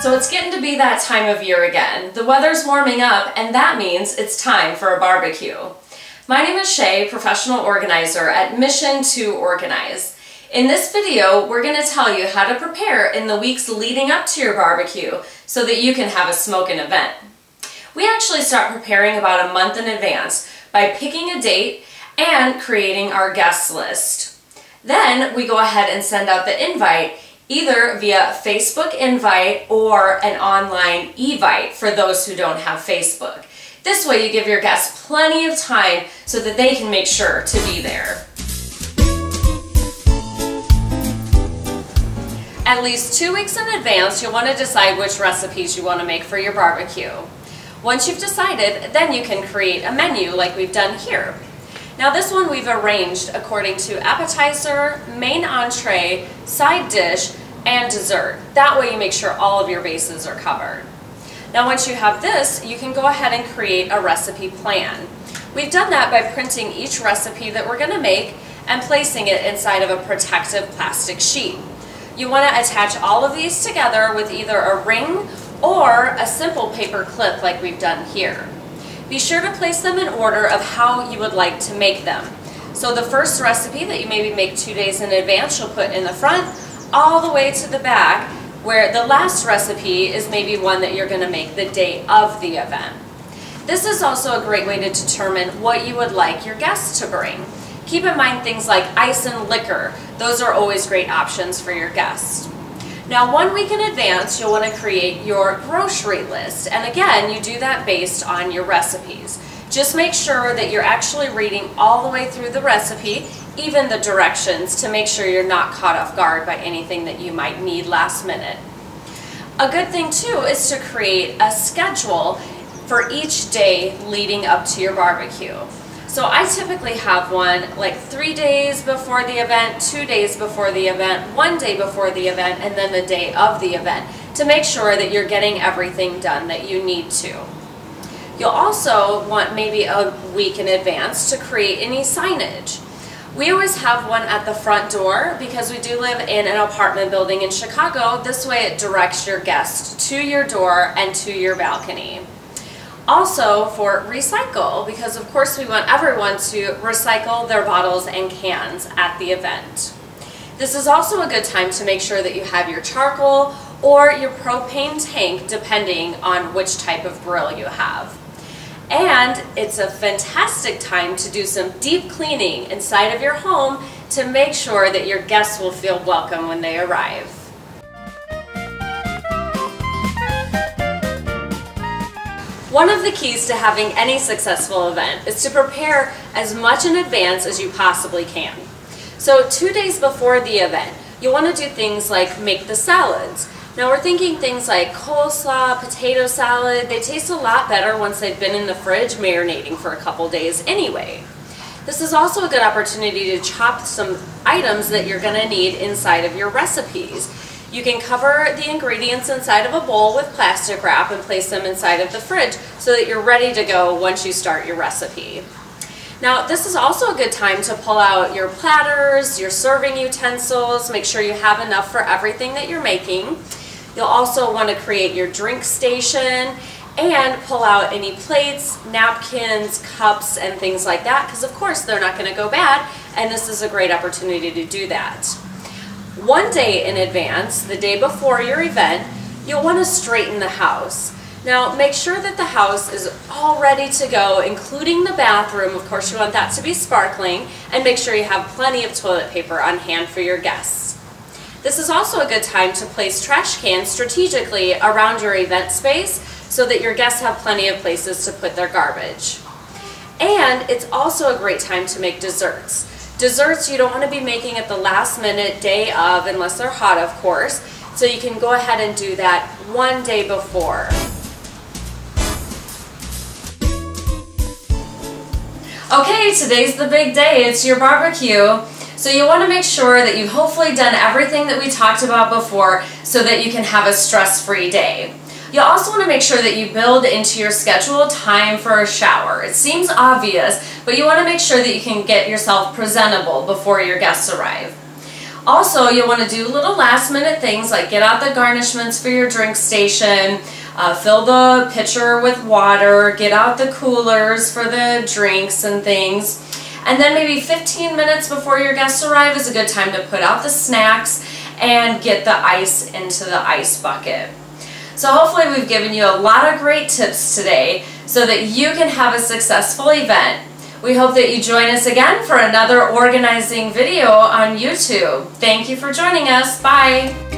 So it's getting to be that time of year again. The weather's warming up, and that means it's time for a barbecue. My name is Schae, professional organizer at Mission to Organize. In this video, we're going to tell you how to prepare in the weeks leading up to your barbecue so that you can have a smoking event. We actually start preparing about a month in advance by picking a date and creating our guest list. Then we go ahead and send out the invite either via Facebook invite or an online evite for those who don't have Facebook. This way you give your guests plenty of time so that they can make sure to be there. At least 2 weeks in advance, you'll want to decide which recipes you want to make for your barbecue. Once you've decided, then you can create a menu like we've done here. Now this one we've arranged according to appetizer, main entree, side dish, and dessert. That way you make sure all of your bases are covered. Now once you have this, you can go ahead and create a recipe plan. We've done that by printing each recipe that we're going to make and placing it inside of a protective plastic sheet. You want to attach all of these together with either a ring or a simple paper clip like we've done here. Be sure to place them in order of how you would like to make them. So the first recipe that you maybe make 2 days in advance, you'll put in the front all the way to the back, where the last recipe is maybe one that you're going to make the day of the event. This is also a great way to determine what you would like your guests to bring. Keep in mind things like ice and liquor. Those are always great options for your guests. Now 1 week in advance, you'll want to create your grocery list. And again, you do that based on your recipes. Just make sure that you're actually reading all the way through the recipe, even the directions, to make sure you're not caught off guard by anything that you might need last minute. A good thing too is to create a schedule for each day leading up to your barbecue. So I typically have one like 3 days before the event, 2 days before the event, 1 day before the event, and then the day of the event to make sure that you're getting everything done that you need to. You'll also want maybe a week in advance to create any signage. We always have one at the front door because we do live in an apartment building in Chicago. This way it directs your guests to your door and to your balcony. Also for recycle, because of course we want everyone to recycle their bottles and cans at the event. This is also a good time to make sure that you have your charcoal or your propane tank depending on which type of grill you have. And it's a fantastic time to do some deep cleaning inside of your home to make sure that your guests will feel welcome when they arrive. One of the keys to having any successful event is to prepare as much in advance as you possibly can. So 2 days before the event, you'll want to do things like make the salads. Now we're thinking things like coleslaw, potato salad. They taste a lot better once they've been in the fridge marinating for a couple days anyway. This is also a good opportunity to chop some items that you're going to need inside of your recipes. You can cover the ingredients inside of a bowl with plastic wrap and place them inside of the fridge so that you're ready to go once you start your recipe. Now this is also a good time to pull out your platters, your serving utensils, make sure you have enough for everything that you're making. You'll also want to create your drink station and pull out any plates, napkins, cups, and things like that because of course they're not going to go bad, and this is a great opportunity to do that. 1 day in advance, the day before your event, you'll want to straighten the house. Now make sure that the house is all ready to go, including the bathroom. Of course you want that to be sparkling, and make sure you have plenty of toilet paper on hand for your guests. This is also a good time to place trash cans strategically around your event space so that your guests have plenty of places to put their garbage. And it's also a great time to make desserts. Desserts you don't want to be making at the last minute, day of, unless they're hot of course, so you can go ahead and do that 1 day before. Okay, today's the big day, it's your barbecue. So you want to make sure that you've hopefully done everything that we talked about before so that you can have a stress-free day. You also want to make sure that you build into your schedule time for a shower. It seems obvious, but you want to make sure that you can get yourself presentable before your guests arrive. Also, you'll want to do little last minute things like get out the garnishments for your drink station, fill the pitcher with water, get out the coolers for the drinks and things. And then maybe 15 minutes before your guests arrive is a good time to put out the snacks and get the ice into the ice bucket. So hopefully we've given you a lot of great tips today so that you can have a successful event. We hope that you join us again for another organizing video on YouTube. Thank you for joining us. Bye.